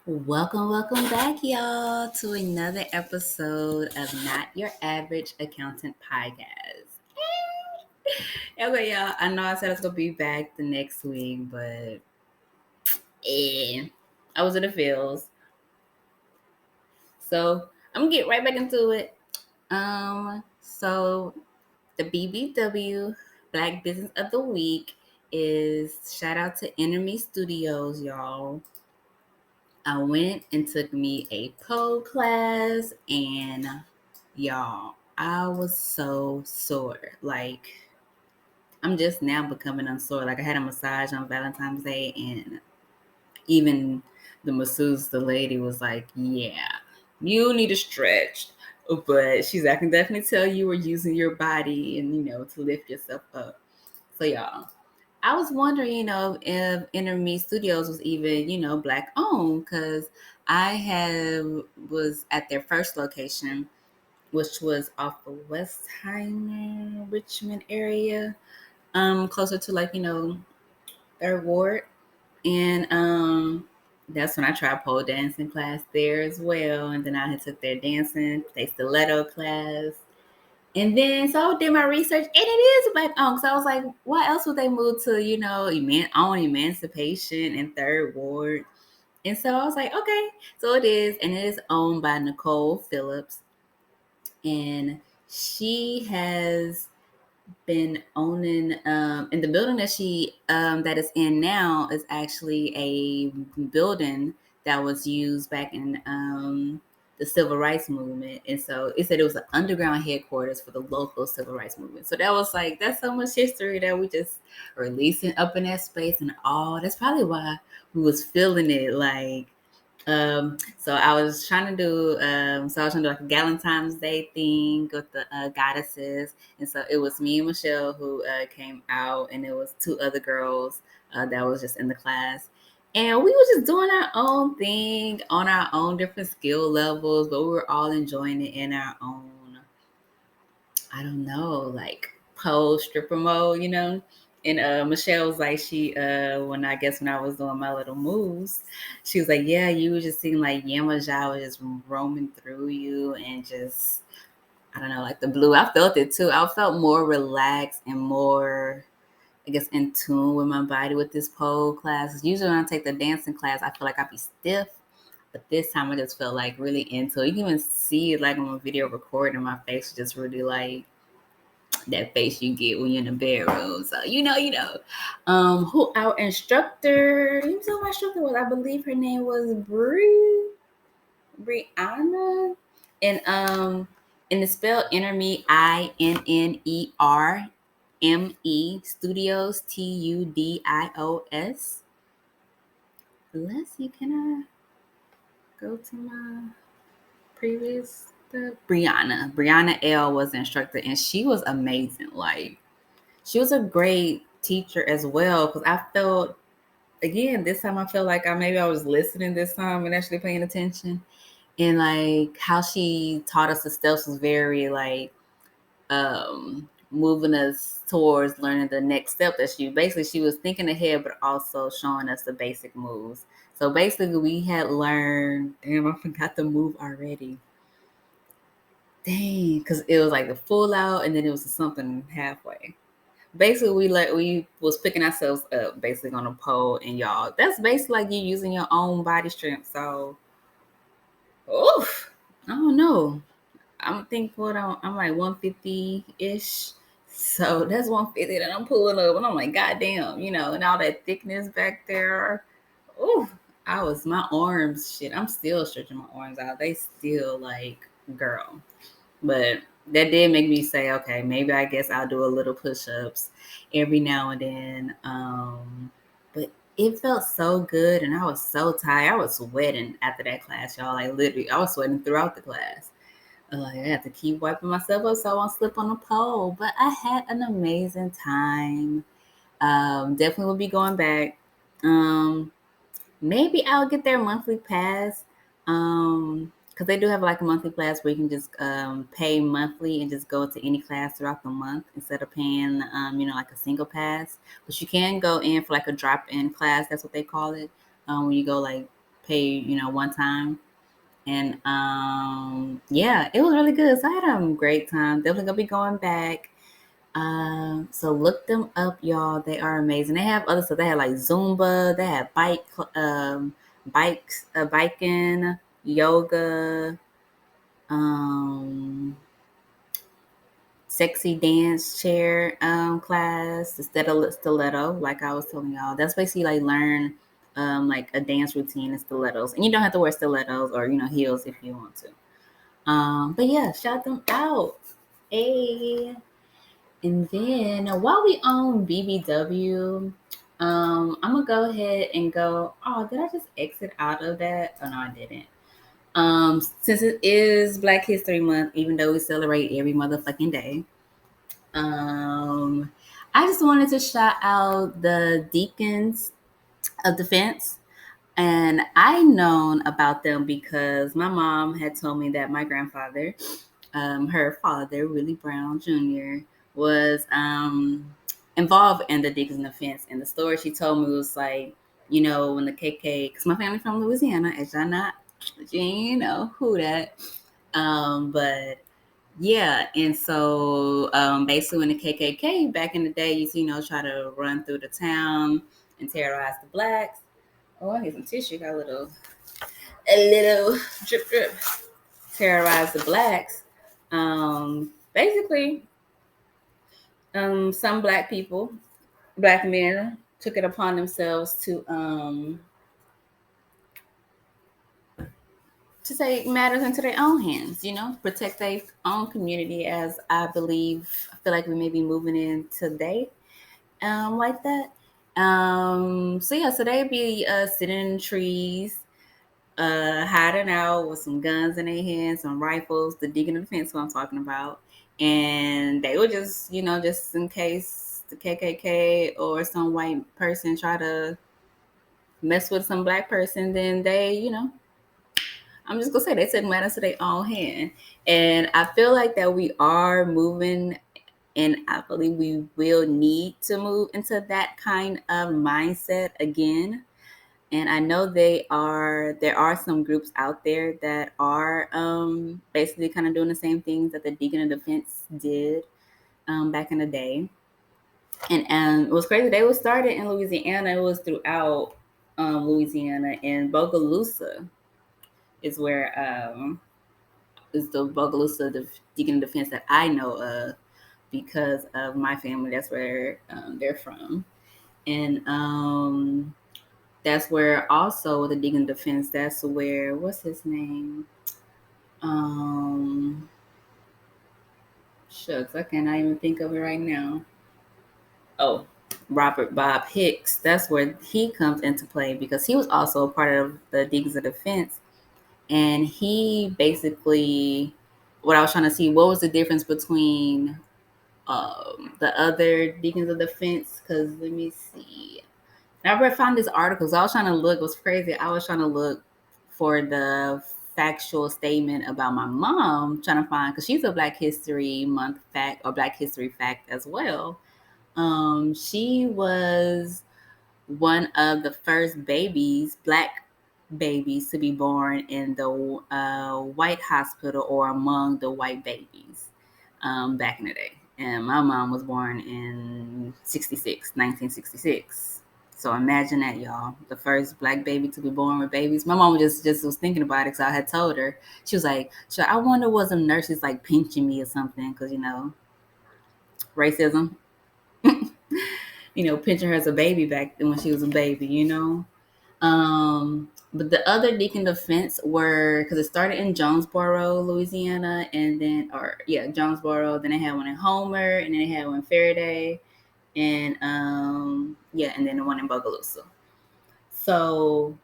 Welcome back, y'all, to another episode of Not Your Average Accountant Podcast. Okay, y'all, I know I said I was gonna be back the next week, but I was in the fields, so I'm gonna get right back into it. So the BBW Black Business of the Week is shout out to InnerMeStudios, y'all. I went and took me a pole class, and y'all, I was so sore. Like, I'm just now becoming unsore. Like, I had a massage on Valentine's Day, and even the masseuse, the lady, was like, "Yeah, you need to stretch." But she's, I can definitely tell you were using your body and, to lift yourself up. So, y'all, I was wondering, if InnerMeStudios was even, black owned, because I have was at their first location, which was off of Westheimer, Richmond area, closer to like, Third Ward. And that's when I tried pole dancing class there as well. And then I had took their they stiletto class. And then so I did my research, and it is black owned. So I was like, why else would they move to, own Emancipation and Third Ward? And so I was like, okay, so it is, and it is owned by Nicole Phillips, and she has been owning and the building that she that is in now is actually a building that was used back in the civil rights movement. And so it said it was an underground headquarters for the local civil rights movement. So that was like, that's so much history that we just releasing up in that space. And all that's probably why we was feeling it like so I was trying to do so I was trying to do like a Valentine's Day thing with the goddesses. And so it was me and Michelle who came out, and it was two other girls that was just in the class. And we were just doing our own thing on our own different skill levels, but we were all enjoying it in our own, I don't know, like pose stripper mode, And Michelle was like, when I was doing my little moves, she was like, yeah, you was just seeing like Yamaja was just roaming through you, and just, I don't know, like the blue. I felt it too. I felt more relaxed and more, I guess, in tune with my body with this pole class. Usually when I take the dancing class, I feel like I'd be stiff. But this time I just felt like really into it. You can even see it like on a video recording. My face was just really like that face you get when you're in the bedroom. So who our instructor? You know, my instructor was, I believe her name was Rihanna, and it's spelled InnerMe INNERME Studios TUDIOS. Let's see, can I go to my previous stuff? Brianna L was the instructor, and she was amazing. Like, she was a great teacher as well, because I felt, again, this time I felt like I was listening this time and actually paying attention. And like how she taught us the steps was very like moving us towards learning the next step, that she was thinking ahead but also showing us the basic moves. So basically we had learned, damn, I forgot the move already. Dang, because it was like the full out, and then it was something halfway. Basically we was picking ourselves up basically on a pole, and y'all, that's basically like you using your own body strength. So oof, I don't know, I'm thinking I'm like 150-ish, so that's 150 that I'm pulling up, and I'm like, god damn, and all that thickness back there. Oof, my arms, shit, I'm still stretching my arms out, they still like, girl. But that did make me say, okay, maybe I guess I'll do a little push-ups every now and then. But it felt so good, and I was so tired. I was sweating after that class, y'all. Like, literally, I was sweating throughout the class. Like, I had to keep wiping myself up so I won't slip on the pole. But I had an amazing time. Definitely will be going back. Um, Maybe I'll get their monthly pass. Because they do have like a monthly class where you can just pay monthly and just go to any class throughout the month instead of paying, like a single pass. But you can go in for like a drop-in class. That's what they call it. When you go like pay, one time. And yeah, it was really good. So I had a great time. Definitely gonna be going back. So look them up, y'all. They are amazing. They have other stuff. They have like Zumba. They have biking, yoga, um, sexy dance chair class, the stiletto. Like I was telling y'all, that's basically like learn like a dance routine in stilettos, and you don't have to wear stilettos or heels if you want to. But yeah, shout them out. Hey. And then while we on BBW, I'm gonna go ahead and go. Oh, did I just exit out of that? Oh no, I didn't. Since it is Black History Month, even though we celebrate every motherfucking day, um, I just wanted to shout out the Deacons of Defense. And I known about them because my mom had told me that my grandfather, her father, Willie Brown Jr., was involved in the Deacons offense. And the story she told me was like, when the KK, because my family from Louisiana, as y'all not, you know who that. But yeah, and so basically when the KKK back in the day used to, try to run through the town and terrorize the blacks. Oh, I need some tissue. Got a little drip drip. Terrorize the blacks. Basically, some black people, black men, took it upon themselves to take matters into their own hands. Protect their own community. As I feel like we may be moving in today, like that. So yeah, so they'd be sitting in trees, hiding out with some guns in their hands, some rifles, the digging the fence, what I'm talking about. And they would just, just in case the KKK or some white person try to mess with some black person, then they, I'm just gonna say they took matters to their own hand. And I feel like that we are moving, and I believe we will need to move into that kind of mindset again. And I know there are some groups out there that are basically kind of doing the same things that the Deacon of Defense did back in the day. And it was crazy. They were started in Louisiana. It was throughout Louisiana, and Bogalusa is where is the Bogalusa the Deacon of Defense that I know of because of my family. That's where they're from. And that's where also the Deacon Defense, that's where, what's his name? Um, Shucks, I cannot even think of it right now. Oh, Robert Bob Hicks. That's where he comes into play because he was also a part of the Deacons of Defense. And he basically, what I was trying to see, what was the difference between the other Deacons of Defense? Because let me see. I found this article. So I was trying to look. It was crazy. I was trying to look for the factual statement about my mom, trying to find because she's a Black History Month fact or Black History fact as well. She was one of the first Black babies, to be born in the white hospital or among the white babies back in the day. And my mom was born in 1966. So imagine that, y'all. The first Black baby to be born with babies. My mom just was thinking about it because I had told her. She was like, "Sure, I wonder was some nurses like pinching me or something?" Because racism. Pinching her as a baby back then when she was a baby. But the other Deacon Defense were because it started in Jonesboro, Louisiana, Jonesboro. Then they had one in Homer, and then they had one in Faraday, and and then the one in Bogalusa. So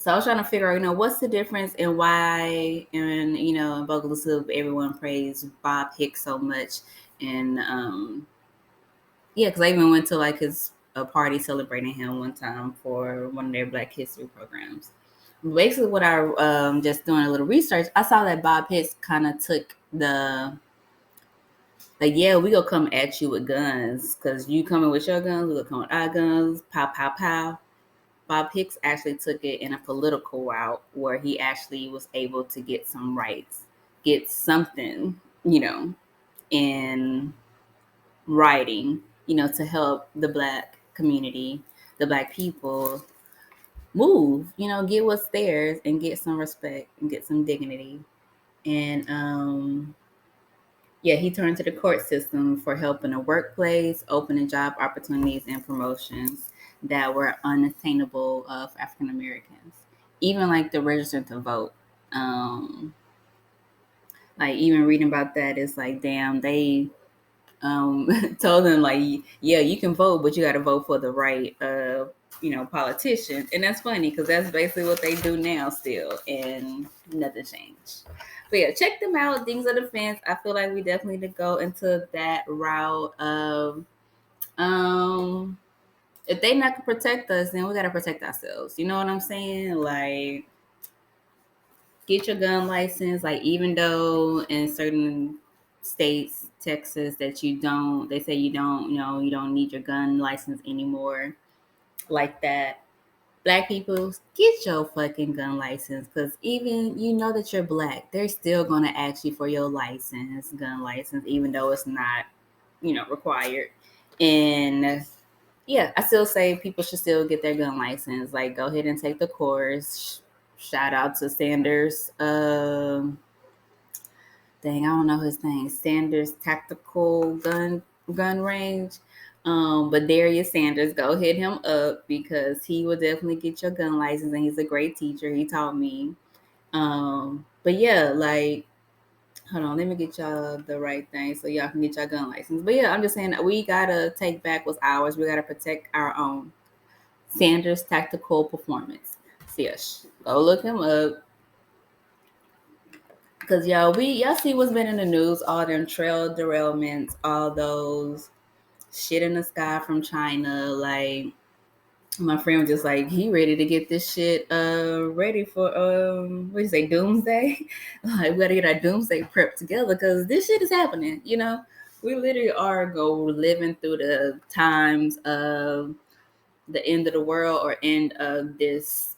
I was trying to figure out, what's the difference and why, and in Bogalusa, everyone praised Bob Hicks so much, and because I even went to like his a party celebrating him one time for one of their Black History programs. Basically, what I just doing a little research, I saw that Bob Hicks kind of took the like, yeah, we gonna come at you with guns because you coming with your guns, we gonna come with our guns, pow pow pow. Bob Hicks actually took it in a political route where he actually was able to get some rights, get something, in writing, to help the Black community, the Black people move, get what's theirs and get some respect and get some dignity. And yeah, he turned to the court system for help in the workplace, opening job opportunities and promotions that were unattainable for African Americans. Even like the register to vote. Like even reading about that, it's like, damn, they told them like, yeah, you can vote, but you got to vote for the right, politician. And that's funny because that's basically what they do now still, and nothing changed. But yeah, check them out. Things of Defense. I feel like we definitely need to go into that route of, if they not gonna protect us, then we gotta protect ourselves. You know what I'm saying? Like, get your gun license. Like, even though in certain states, Texas, that you don't, they say you don't, you don't need your gun license anymore. Like that. Black people, get your fucking gun license, because even that you're Black, they're still gonna ask you for your license, gun license, even though it's not, required. And yeah, I still say people should still get their gun license. Like, go ahead and take the course. Shout out to Sanders. Dang, I don't know his name. Sanders Tactical Gun Range. But Darius Sanders, go hit him up because he will definitely get your gun license, and he's a great teacher. He taught me. But yeah, like, hold on, let me get y'all the right thing so y'all can get your gun license. But yeah, I'm just saying that we gotta take back what's ours. We gotta protect our own. Sanders Tactical Performance. So yeah, go look him up. Cause y'all see what's been in the news, all them trail derailments, all those shit in the sky from China. Like, my friend was just like, he ready to get this shit ready for what do you say, doomsday? Like, we gotta get our doomsday prep together because this shit is happening, We literally are living through the times of the end of the world or end of this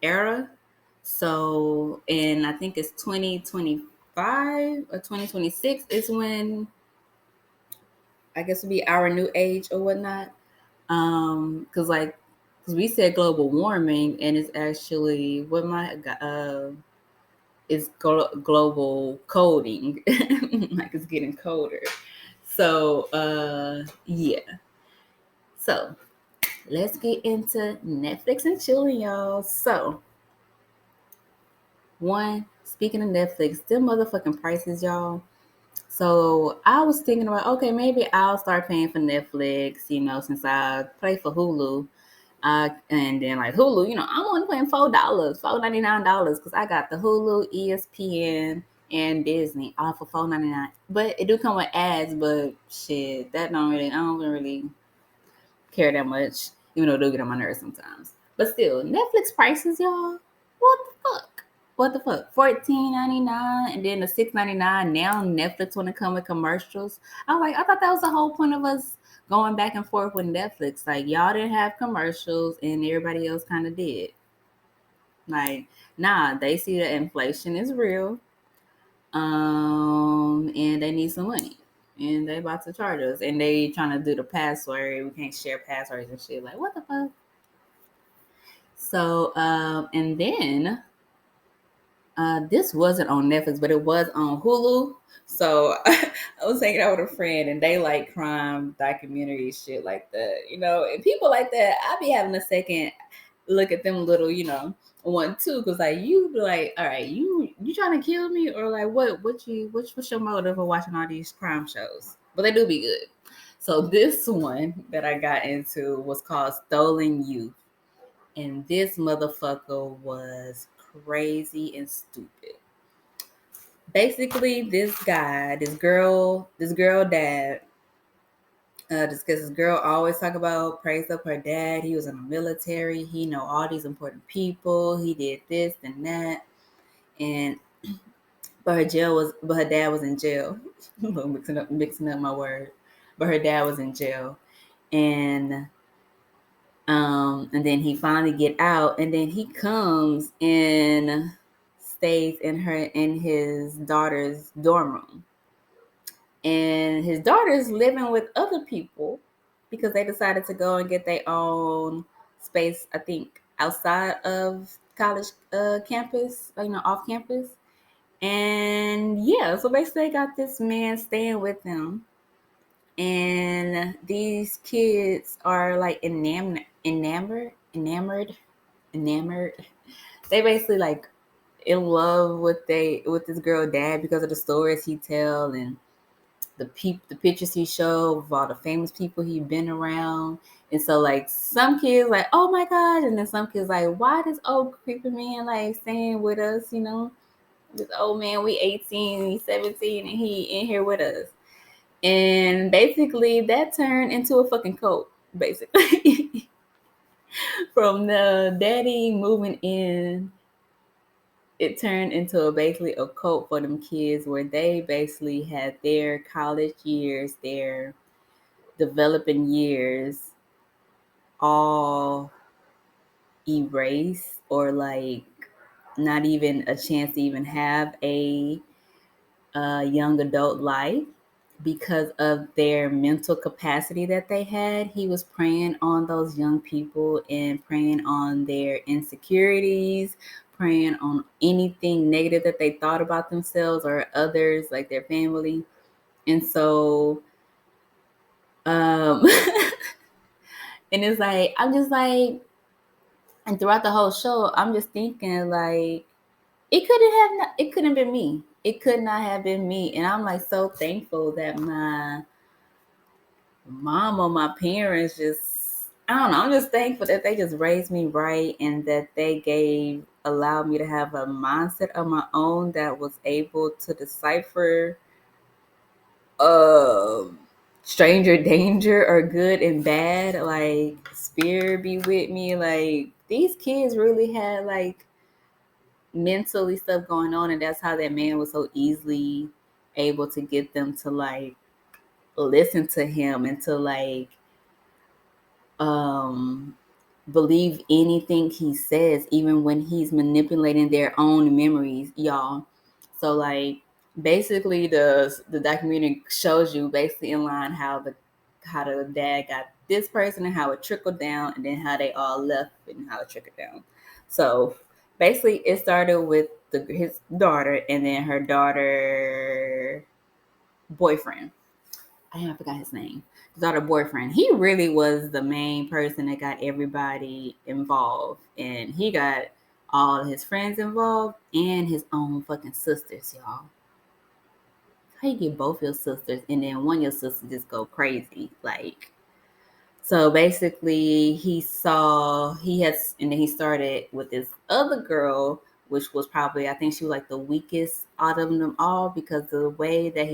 era. So, and I think it's 2025 or 2026 is when I guess would be our new age or whatnot. Because we said global warming, and it's actually it's global coding, like it's getting colder. So, yeah. So let's get into Netflix and chilling, y'all. So, speaking of Netflix, them motherfucking prices, y'all. So I was thinking about, okay, maybe I'll start paying for Netflix, since I pay for Hulu. And then like Hulu, I'm only paying $4.99 because I got the Hulu, ESPN, and Disney all for $4.99. But it do come with ads, but shit, I don't really care that much, even though it do get on my nerves sometimes. But still, Netflix prices, y'all. What the fuck? What the fuck? $14.99 and then the $6.99. Now Netflix want to come with commercials. I thought that was the whole point of us going back and forth with Netflix. Like, y'all didn't have commercials and everybody else kind of did. Like, nah, they see that inflation is real. And they need some money. And they about to charge us. And they trying to do the password. We can't share passwords and shit. Like, what the fuck? So, and then this wasn't on Netflix, but it was on Hulu. So I was hanging out with a friend, and they like crime documentary shit like that, And people like that, I be having a second look at them little, one too, because like you be like, all right, you trying to kill me, or like what's your motive for watching all these crime shows? But they do be good. So this one that I got into was called Stolen Youth. And this motherfucker was crazy and stupid. Basically, this girl dad, because this girl always talk about praise up her dad. He was in the military. He know all these important people. He did this and that. And but her dad was in jail. mixing up my word. But her dad was in jail. And And then he finally get out, and then he comes and stays in his daughter's dorm room. And his daughter's living with other people because they decided to go and get their own space, I think, outside of college campus, off campus. And yeah, so basically they got this man staying with them. And these kids are like enamored. They basically like in love with this girl dad because of the stories he tell and the pictures he showed of all the famous people he been around. And so like some kids like, oh my god, and then some kids like, why this old creepy man like staying with us, This old man, we 18, he's 17, and he in here with us. And basically that turned into a fucking cult, basically. From the daddy moving in, it turned into basically a cult for them kids where they basically had their college years, their developing years all erased, or like not even a chance to even have a young adult life because of their mental capacity that they had. He was preying on those young people and preying on their insecurities, preying on anything negative that they thought about themselves or others, like their family. And so, um, and it's like, I'm just like, and throughout the whole show, I'm just thinking like, it couldn't have been me. It could not have been me. And I'm like so thankful that my mom or my parents just, I don't know, I'm just thankful that they just raised me right and that they allowed me to have a mindset of my own that was able to decipher uh stranger danger or good and bad, like spirit be with me. Like these kids really had like mentally stuff going on, and that's how that man was so easily able to get them to like listen to him and to like um believe anything he says, even when he's manipulating their own memories, y'all. So like basically the documentary shows you basically in line how the dad got this person and how it trickled down, and then how they all left and how it trickled down. So basically it started with his daughter, and then her daughter boyfriend, I forgot his name. His daughter boyfriend. He really was the main person that got everybody involved, and he got all his friends involved and his own fucking sisters, y'all. How you get both your sisters and then one of your sisters just go crazy, like. So basically, and then he started with this other girl, which was probably, I think she was like the weakest out of them all because the way that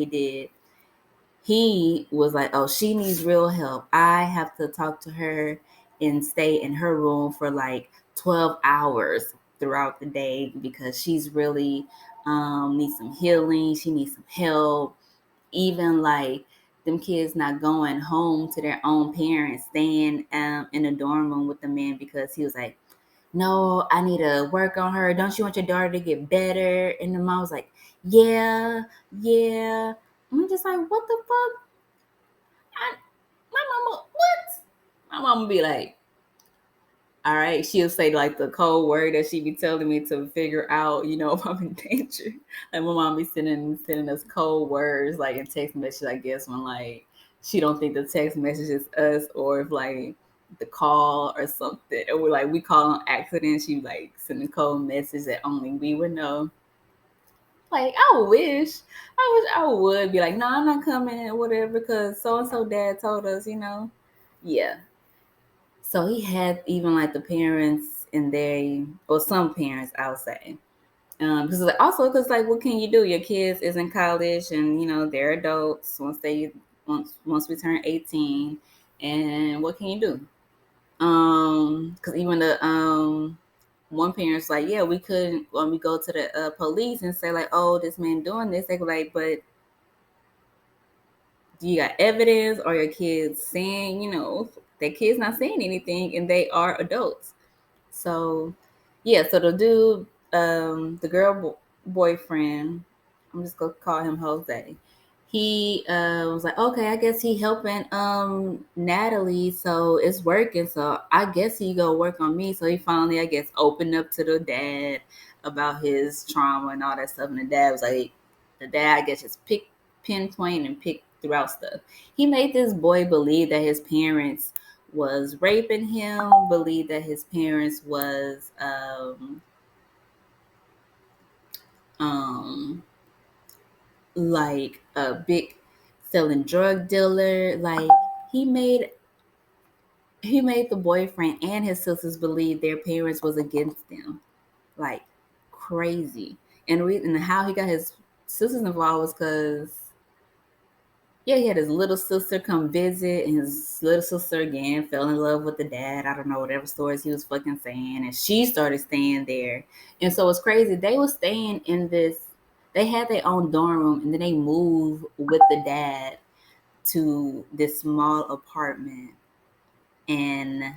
he was like, oh, she needs real help. I have to talk to her and stay in her room for like 12 hours throughout the day because she's really needs some healing. She needs some help. Even like them kids not going home to their own parents, staying in a dorm room with the man because he was like, no, I need to work on her. Don't you want your daughter to get better? And the mom was like, yeah, yeah. I'm just like, what the fuck? I, my mama, what? My mama be like, all right. She'll say like the code word that she be telling me to figure out, if I'm in danger. Like my mom be sending us code words like in text messages, I guess, when like she don't think the text message is us, or if like the call or something, or we call on accident, she like send a code message that only we would know. Like, I wish I would be like, no, I'm not coming or whatever because so and so dad told us. Yeah. So he had even like the parents and or some parents, I'll say. Because because what can you do? Your kids is in college and they're adults once we turn 18, and what can you do? Because even the one parent's like, yeah, we couldn't when we go to the police and say like, oh, this man doing this. They were like, but do you got evidence or your kids saying, their kids not saying anything, and they are adults. So, yeah. So the dude, the boyfriend, I'm just gonna call him Jose. He was like, okay, I guess he helping Natalie, so it's working. So I guess he go work on me. So he finally, I guess, opened up to the dad about his trauma and all that stuff. And the dad was like, the dad, I guess, just pinpoint and pick throughout stuff. He made this boy believe that his parents was raping him, believed that his parents was um like a big selling drug dealer. Like he made he made the boyfriend and his sisters believe their parents was against them. Like crazy. And how he got his sisters involved was because yeah, he had his little sister come visit, and his little sister again fell in love with the dad. I don't know, whatever stories he was fucking saying, and she started staying there. And so it's crazy. They were staying in this. They had their own dorm room, and then they moved with the dad to this small apartment, and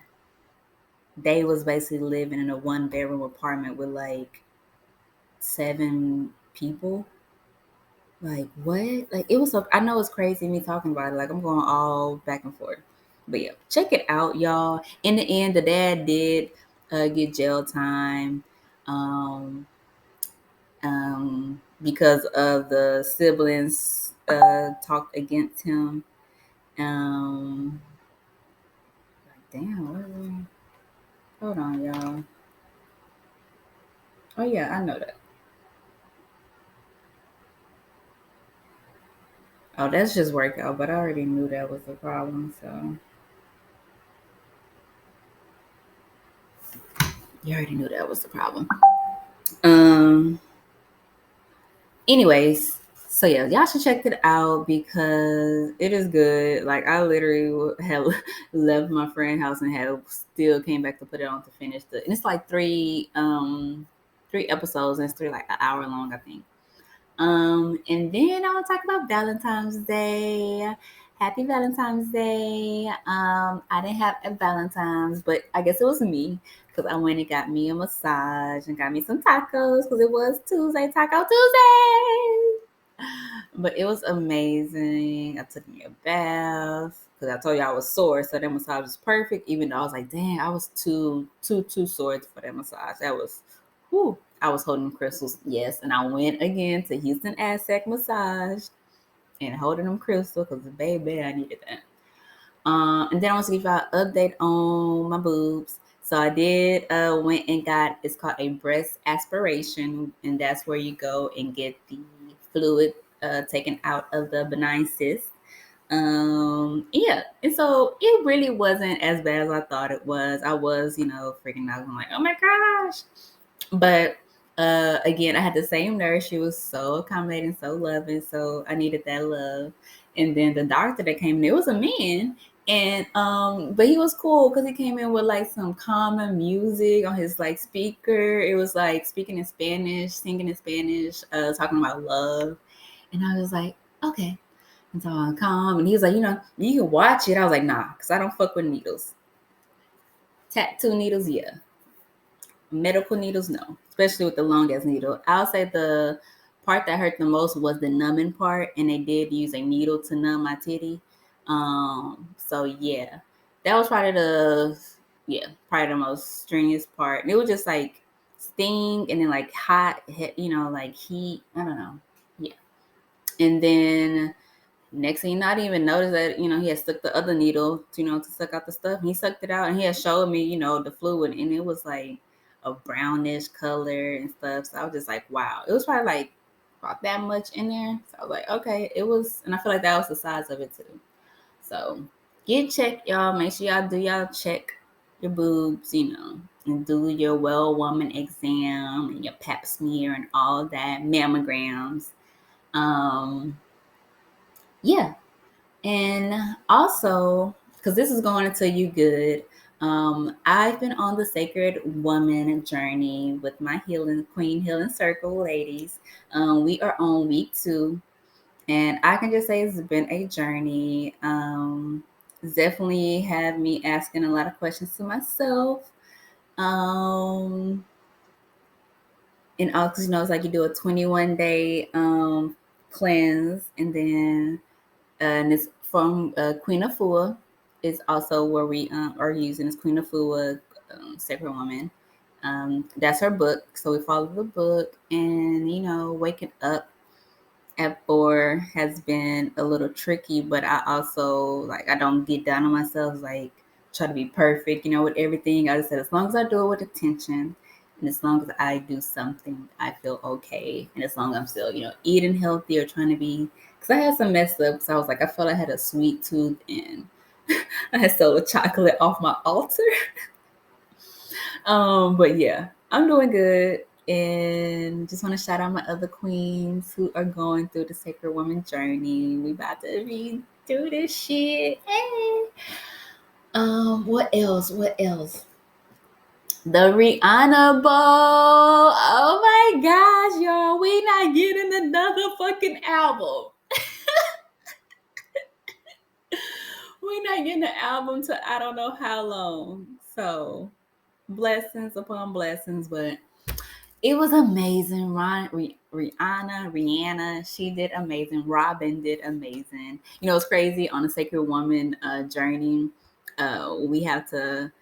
they was basically living in a 1 bedroom apartment with like 7 people. Like what? Like it was so I know it's crazy me talking about it. Like I'm going all back and forth. But yeah, check it out, y'all. In the end, the dad did get jail time. Um because of the siblings talked against him. Um damn, hold on, y'all. Oh yeah, I know that. Oh, that's just workout, but I already knew that was the problem, so you already knew that was the problem. Um Anyways, so yeah, y'all should check it out because it is good. Like I literally have left my friend's house and have still came back to put it on to finish the. And it's like three episodes and it's three like an hour long, I think. And then I want to talk about Valentine's Day. Happy Valentine's Day. I didn't have a Valentine's, but I guess it was me because I went and got me a massage and got me some tacos because it was Tuesday, Taco Tuesday. But it was amazing. I took me a bath because I told you I was sore, so that massage was perfect. Even though I was like, dang, I was too sore for that massage. That was, whew. I was holding crystals, yes, and I went again to Houston Aztec Massage and holding them crystals because baby, I needed that. And then I want to give y'all an update on my boobs. So I did went and got it's called a breast aspiration, and that's where you go and get the fluid taken out of the benign cyst. Yeah, and so it really wasn't as bad as I thought it was. I was, freaking out. I'm like, oh my gosh. But again, I had the same nurse. She was so accommodating, so loving. So I needed that love. And then the doctor that came in, it was a man. And but he was cool because he came in with like some calming music on his like speaker. It was like speaking in Spanish, singing in Spanish, talking about love. And I was like, okay. And so I'm calm. And he was like, you can watch it. I was like, nah, because I don't fuck with needles. Tattoo needles, yeah. Medical needles, no, especially with the long ass needle. I'll say the part that hurt the most was the numbing part, and they did use a needle to numb my titty. So yeah, that was probably the most strenuous part. And it was just like sting and then like hot, like heat. I don't know. Yeah, and then next thing you know, I didn't even notice that, he had stuck the other needle, to suck out the stuff. And he sucked it out and he had showed me, the fluid. And it was like a brownish color and stuff. So I was just like, wow. It was probably like about that much in there. So I was like, okay, it was. And I feel like that was the size of it too. So get checked, y'all. Make sure y'all do y'all check your boobs, and do your well woman exam and your pap smear and all that, mammograms. Um, yeah, and also, because this is going to you good, I've been on the Sacred Woman journey with my Queen Healing Circle ladies. We are on week 2, and I can just say it's been a journey. definitely had me asking a lot of questions to myself. And also, it's like you do a 21-day cleanse, and then and it's from Queen Afua. Is also where we are using this Queen Afua, Sacred Woman. That's her book, so we follow the book, and waking up at 4 has been a little tricky, but I also I don't get down on myself, like try to be perfect, with everything. I just said as long as I do it with attention, and as long as I do something, I feel okay. And as long as I'm still, eating healthy or trying to be, because I had some mess ups. I was like, I felt I had a sweet tooth, and I had stole chocolate off my altar. But yeah, I'm doing good. And just want to shout out my other queens who are going through the Sacred Woman journey. We about to be through this shit. Hey. What else? What else? The Rihanna Bowl. Oh my gosh, y'all. We not getting another fucking album. We not getting an album to I don't know how long. So blessings upon blessings, but it was amazing. Rihanna, she did amazing. Robin did amazing. It's crazy on a Sacred Woman journey. We have to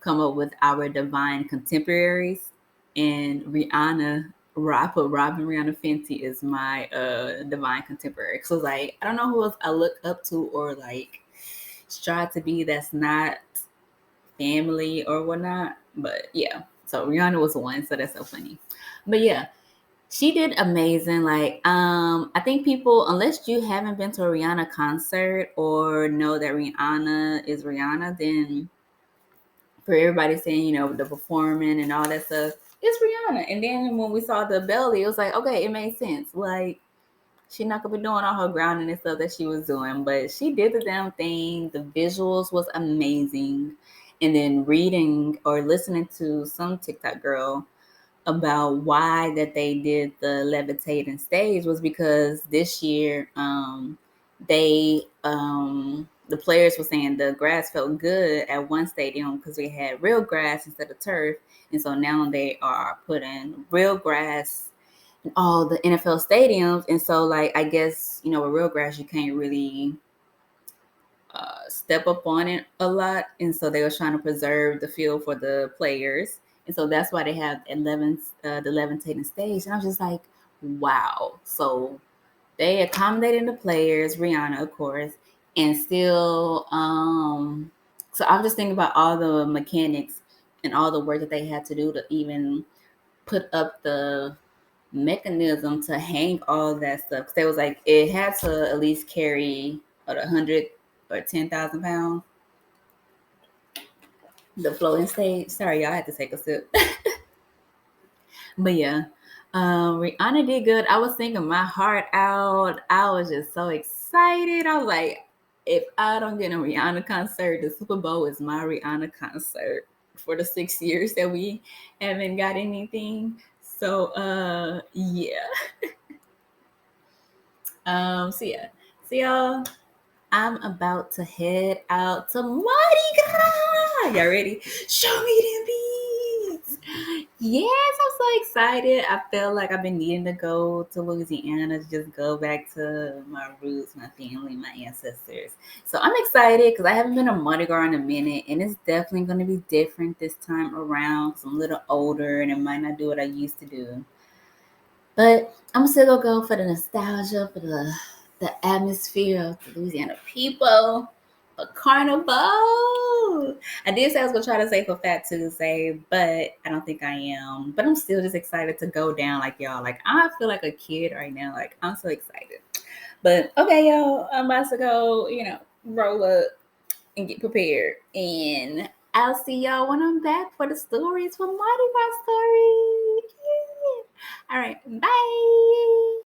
come up with our divine contemporaries, and I put Robin Rihanna Fenty is my divine contemporary. So I don't know who else I look up to or strive to be that's not family or whatnot. But yeah, so Rihanna was one, so that's so funny. But yeah, she did amazing. I think people, unless you haven't been to a Rihanna concert or know that Rihanna is Rihanna, then for everybody saying, the performing and all that stuff, it's Rihanna. And then when we saw the belly, it was like, okay, it made sense. She's not gonna be doing all her grounding and stuff that she was doing, but she did the damn thing. The visuals was amazing. And then reading or listening to some TikTok girl about why that they did the levitating stage was because this year the players were saying the grass felt good at one stadium because we had real grass instead of turf, and so now they are putting real grass in all the NFL stadiums. And so I guess with real grass you can't really step up on it a lot, and so they were trying to preserve the field for the players, and so that's why they have the levitating stage. And I was just like, wow. So they accommodated the players, Rihanna, of course, and still. So I was just thinking about all the mechanics and all the work that they had to do to even put up the mechanism to hang all that stuff. Because they was like, it had to at least carry 100 or 10,000 pounds. The floating stage. Sorry, y'all, I had to take a sip. But yeah, Rihanna did good. I was singing my heart out. I was just so excited. I was like, if I don't get a Rihanna concert, the Super Bowl is my Rihanna concert for the 6 years that we haven't got anything. So yeah. So yeah. So y'all, I'm about to head out to Mardi Gras. Y'all ready? Show me them beats. Yes, I'm so excited. I feel like I've been needing to go to Louisiana to just go back to my roots, my family, my ancestors. So I'm excited because I haven't been to Mardi Gras in a minute, and it's definitely going to be different this time around. Cause I'm a little older, and it might not do what I used to do. But I'm still gonna go for the nostalgia, for the atmosphere of the Louisiana people, for Carnival. I did say I was gonna try to say for Fat Tuesday, but I don't think I am. But I'm still just excited to go down like y'all. Like I feel like a kid right now. Like I'm so excited. But okay, y'all, I'm about to go, roll up and get prepared. And I'll see y'all when I'm back for the stories for Mardi Gras story. Yeah. All right, bye.